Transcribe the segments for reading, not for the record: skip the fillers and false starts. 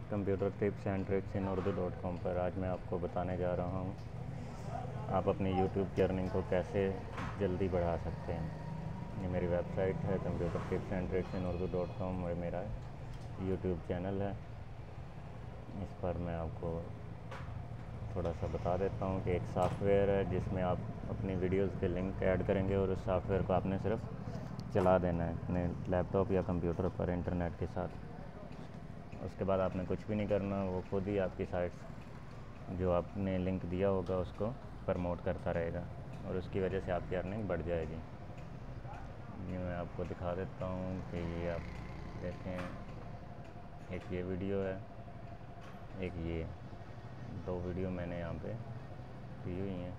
Computer tips and tricks in urdu.com पर आज मैं आपको बताने जा रहा हूँ आप अपनी यूट्यूब की अर्निंग को कैसे जल्दी बढ़ा सकते हैं। ये मेरी वेबसाइट है computer tips and tricks in urdu.com और मेरा यूट्यूब चैनल है। इस पर मैं आपको थोड़ा सा बता देता हूँ कि एक सॉफ्टवेयर है जिसमें आप अपनी वीडियोस के लिंक ऐड करेंगे और उस सॉफ्टवेयर को आपने सिर्फ चला देना है अपने लैपटॉप या कंप्यूटर पर इंटरनेट के साथ। उसके बाद आपने कुछ भी नहीं करना, वो खुद ही आपकी साइट्स जो आपने लिंक दिया होगा उसको प्रमोट करता रहेगा और उसकी वजह से आपकी अर्निंग बढ़ जाएगी। ये मैं आपको दिखा देता हूँ कि ये आप देखें, एक ये वीडियो है, एक ये, दो वीडियो मैंने यहाँ पे दी हुई हैं।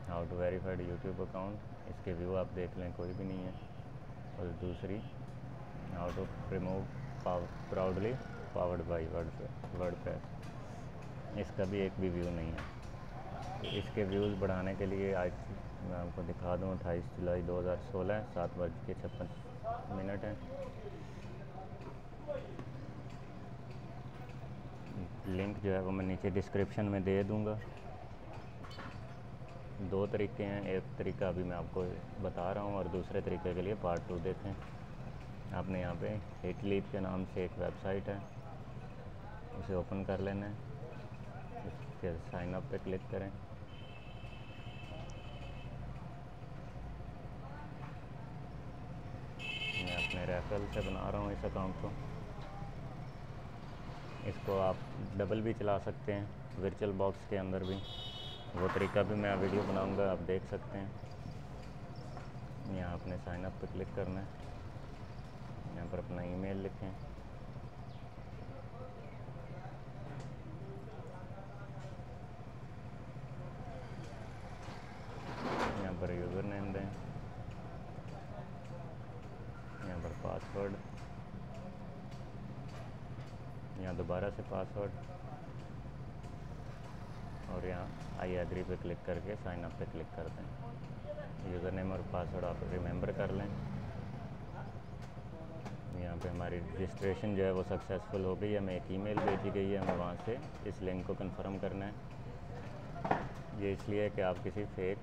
How to verified YouTube account, इसके व्यू आप देख लें, कोई भी नहीं है। और दूसरी how to promote proudly powered by WordPress, इसका भी एक भी व्यू नहीं है। तो इसके व्यूज़ बढ़ाने के लिए आज मैं आपको दिखा दूँ, 28 जुलाई 2016 7:56 है। लिंक जो है वो मैं नीचे डिस्क्रिप्शन में दे दूँगा। दो तरीके हैं, एक तरीका अभी मैं आपको बता रहा हूँ और दूसरे तरीके के लिए पार्ट 2 देखें। आपने यहाँ पे हिटलीप के नाम से एक वेबसाइट है, उसे ओपन कर लेना है। फिर साइन अप पे क्लिक करें। मैं अपने रेफरल से बना रहा हूँ इस अकाउंट को। इसको आप डबल भी चला सकते हैं वर्चुअल बॉक्स के अंदर भी, वो तरीका भी मैं वीडियो बनाऊँगा, आप देख सकते हैं। यहाँ अपने साइन अप पे क्लिक करना है, यहाँ पर अपना ईमेल लिखें, यहाँ पर यूज़र नेम दें, यहाँ पर पासवर्ड, यहाँ दोबारा से पासवर्ड और यहाँ आई एग्री पे क्लिक करके साइन अप पे क्लिक कर दें। यूज़र नेम और पासवर्ड आप रिमेंबर कर लें। यहाँ पे हमारी रजिस्ट्रेशन जो है वो सक्सेसफुल हो गई है, हमें एक ईमेल भेजी गई है, हमें वहाँ से इस लिंक को कंफर्म करना है। ये इसलिए है कि आप किसी फेक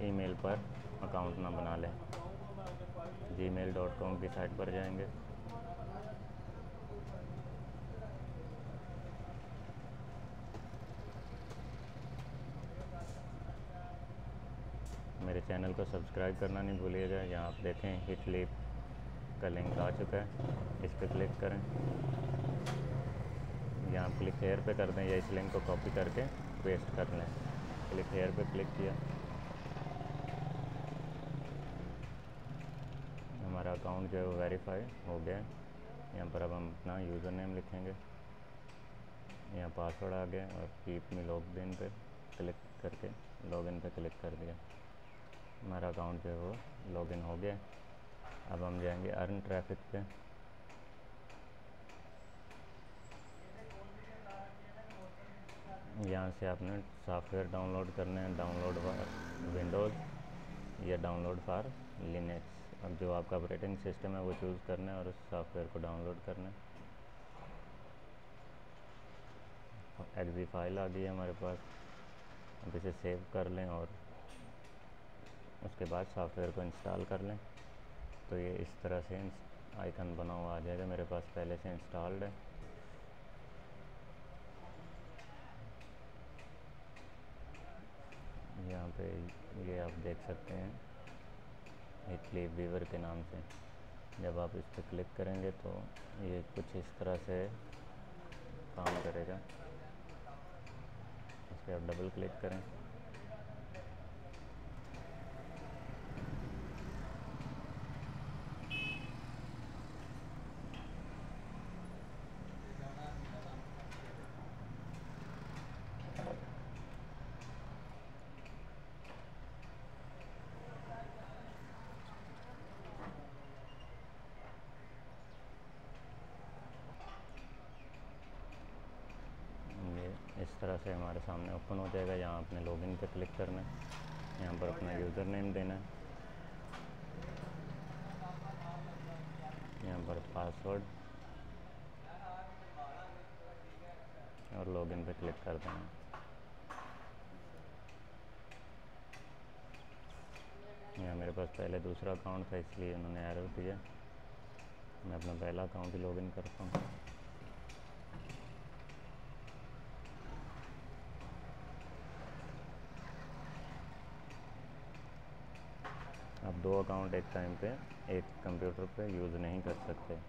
ईमेल पर अकाउंट ना बना लें। gmail.com की साइट पर जाएंगे, मेरे चैनल को सब्सक्राइब करना नहीं भूलिएगा। यहाँ आप देखें हिटलीप का लिंक आ चुका है, इस पर क्लिक करें। यहाँ क्लिक हेयर पे कर दें या इस लिंक को कॉपी करके पेस्ट कर लें। क्लिक हेयर पे क्लिक किया, हमारा अकाउंट जो है वो वेरीफाई हो गया। यहाँ पर अब हम अपना यूज़र नेम लिखेंगे, यहाँ पासवर्ड आ गया और कीप मी लॉगिन पे क्लिक करके लॉगिन पे क्लिक कर दिया। हमारा अकाउंट जो है वो लॉगिन हो गया। अब हम जाएंगे अर्न ट्रैफिक पे। यहाँ से आपने सॉफ्टवेयर डाउनलोड करना है, डाउनलोड फॉर विंडोज़ या डाउनलोड फॉर लिनक्स। अब जो आपका ऑपरेटिंग सिस्टम है वो चूज़ करना है और उस सॉफ्टवेयर को डाउनलोड करना है। एक्जी फाइल आ गई है हमारे पास, अब इसे सेव कर लें और उसके बाद सॉफ्टवेयर को इंस्टॉल कर लें। तो ये इस तरह से आइकन बना हुआ आ जाएगा, मेरे पास पहले से इंस्टॉल्ड है। यहाँ पे ये आप देख सकते हैं हिटलीप वीवर के नाम से। जब आप इस पर क्लिक करेंगे तो ये कुछ इस तरह से काम करेगा। इस पर आप डबल क्लिक करें, इस तरह से हमारे सामने ओपन हो जाएगा। यहाँ आपने लॉगिन पे क्लिक करना है, यहाँ पर अपना यूज़र नेम देना है, यहाँ पर पासवर्ड, लॉगिन पे क्लिक कर देना। यहाँ मेरे पास पहले दूसरा अकाउंट था इसलिए उन्होंने एरर दिया। मैं अपना पहला अकाउंट ही लॉगिन करता हूँ। आप 2 अकाउंट एक टाइम पे एक कंप्यूटर पे यूज़ नहीं कर सकते।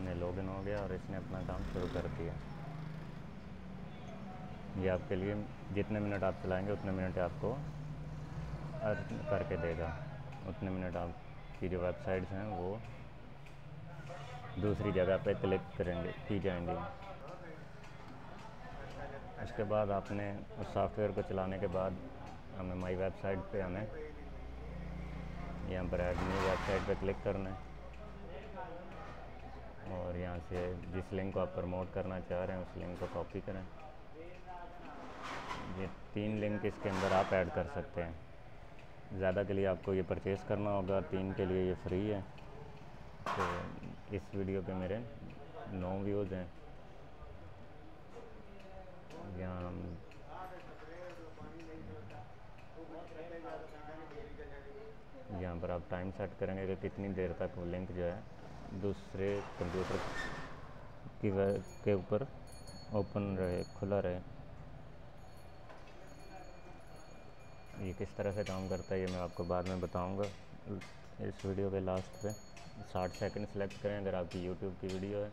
मैं लॉगिन हो गया और इसने अपना काम शुरू कर दिया। ये आपके लिए जितने मिनट आप चलाएंगे उतने मिनट आपको अर्न करके देगा, उतने मिनट आपकी जो वेबसाइट्स हैं वो दूसरी जगह पे क्लिक करेंगे की जाएंगी। उसके बाद आपने उस सॉफ्टवेयर को चलाने के बाद हमें माई वेबसाइट पे हमें यहाँ पर ऐड न्यू वेबसाइट पे क्लिक करना है और यहाँ से जिस लिंक को आप प्रमोट करना चाह रहे हैं उस लिंक को कॉपी करें। ये 3 लिंक इसके अंदर आप ऐड कर सकते हैं। ज़्यादा के लिए आपको ये परचेज़ करना होगा, 3 के लिए ये फ्री है। तो इस वीडियो पे मेरे 9 व्यूज़ हैं। यहाँ पर आप टाइम सेट करेंगे कि कितनी देर तक वो लिंक जो है दूसरे कंप्यूटर के ऊपर ओपन रहे, खुला रहे। ये किस तरह से काम करता है ये मैं आपको बाद में बताऊंगा। इस वीडियो के लास्ट पे 60 सेकंड सेलेक्ट करें अगर आपकी यूट्यूब की वीडियो है,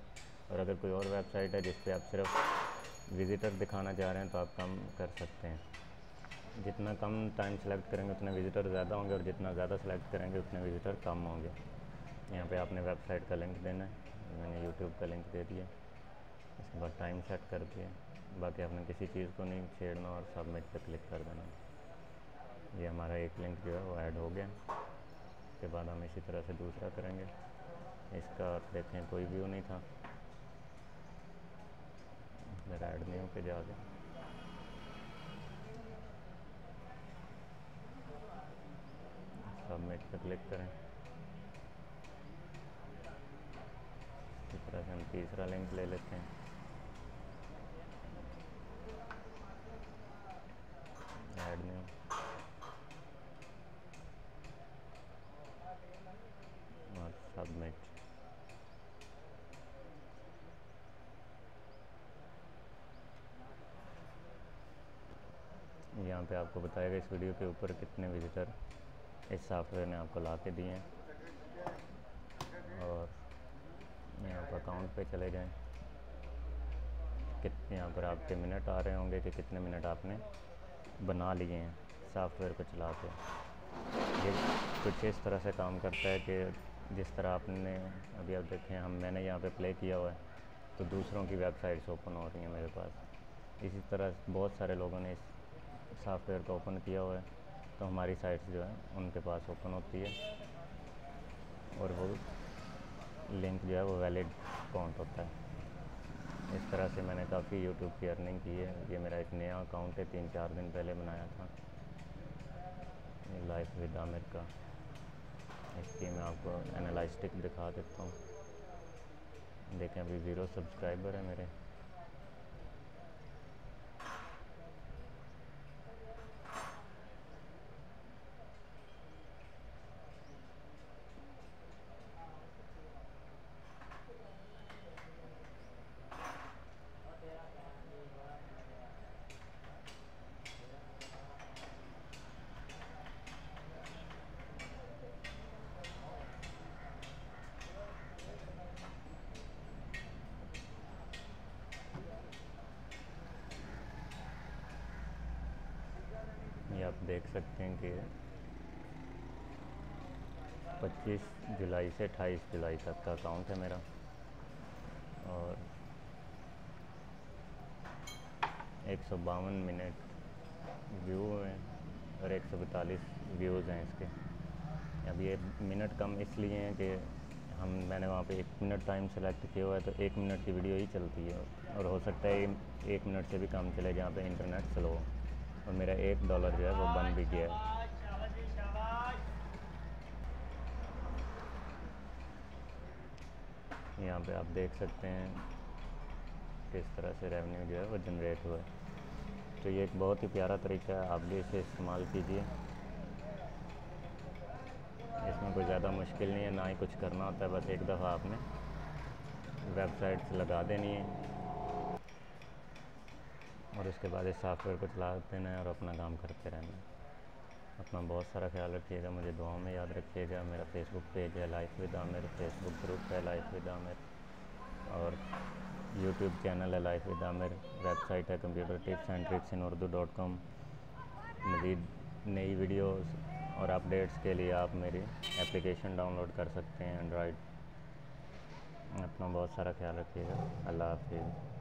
और अगर कोई और वेबसाइट है जिस पे आप सिर्फ विज़िटर दिखाना चाह रहे हैं तो आप कम कर सकते हैं। जितना कम टाइम सेलेक्ट करेंगे उतने विज़िटर ज़्यादा होंगे और जितना ज़्यादा सेलेक्ट करेंगे उतने विज़िटर कम होंगे। यहाँ पे आपने वेबसाइट का लिंक देना है, मैंने यूट्यूब का लिंक दे दिया। इसके बाद टाइम सेट कर दिया। बाकी आपने किसी चीज़ को नहीं छेड़ना और सबमिट पे क्लिक कर देना। ये हमारा एक लिंक जो है वो ऐड हो गया। उसके बाद हम इसी तरह से दूसरा करेंगे। इसका देखें कोई व्यू नहीं था, इधर ऐड न्यू पे जाके सबमिट पे क्लिक करें। इस तरह से हम तीसरा लिंक ले लेते हैं, ऐड न्यू, और सबमिट। यहाँ पे आपको बताएगा इस वीडियो के ऊपर कितने विजिटर इस सॉफ्टवेयर ने आपको ला के दिए हैं। और यहाँ पर अकाउंट पे चले जाएं, यहाँ पर आपके मिनट आ रहे होंगे कि कितने मिनट आपने बना लिए हैं सॉफ्टवेयर को चला के। ये कुछ इस तरह से काम करता है कि जिस तरह आपने अभी आप देखें मैंने यहाँ पे प्ले किया हुआ है तो दूसरों की वेबसाइट्स ओपन हो रही हैं मेरे पास। इसी तरह बहुत सारे लोगों ने इस सॉफ्टवेयर को ओपन किया हुआ है तो हमारी साइट्स जो है उनके पास ओपन होती है और वो लिंक जो है वो वैलिड काउंट होता है। इस तरह से मैंने काफ़ी यूट्यूब की अर्निंग की है। ये मेरा एक नया अकाउंट है, 3-4 दिन पहले बनाया था, ये लाइफ विद आमिर का। इसकी मैं आपको एनालिस्टिक दिखा देता हूँ। देखें अभी 0 सब्सक्राइबर है मेरे। ये आप देख सकते हैं कि 25 जुलाई से 28 जुलाई तक का अकाउंट है मेरा, और 152 मिनट व्यू हैं और 142 व्यूज़ हैं इसके। अब ये मिनट कम इसलिए हैं कि मैंने वहाँ पे 1 मिनट टाइम सेलेक्ट किया हुआ है, तो 1 मिनट की वीडियो ही चलती है, और हो सकता है 1 मिनट से भी कम चले जहाँ पे इंटरनेट स्लो हो। और मेरा $1 जो है वो बन भी गया है। यहाँ पे आप देख सकते हैं किस तरह से रेवेन्यू जो है वो जनरेट हुआ है। तो ये एक बहुत ही प्यारा तरीका है, आप भी इसे इस्तेमाल कीजिए। इसमें कोई ज़्यादा मुश्किल नहीं है, ना ही कुछ करना होता है, बस एक दफ़ा आपने वेबसाइट लगा देनी है और उसके बाद इस सॉफ्टवेयर को चला देना है और अपना काम करते रहना है। अपना बहुत सारा ख्याल रखिएगा, मुझे दुआओं में याद रखिएगा। मेरा फेसबुक पेज है life with Aamir, Facebook group है लाइफ विद आमिर, और यूट्यूब चैनल है लाइफ विद आमिर, वेबसाइट है computer tips and tricks in उर्दू.com। मज़ीद नई वीडियोस और अपडेट्स के लिए आप मेरी एप्लीकेशन डाउनलोड कर सकते हैं एंड्रॉयड। अपना बहुत सारा ख्याल रखिएगा। अल्लाह हाफिज़।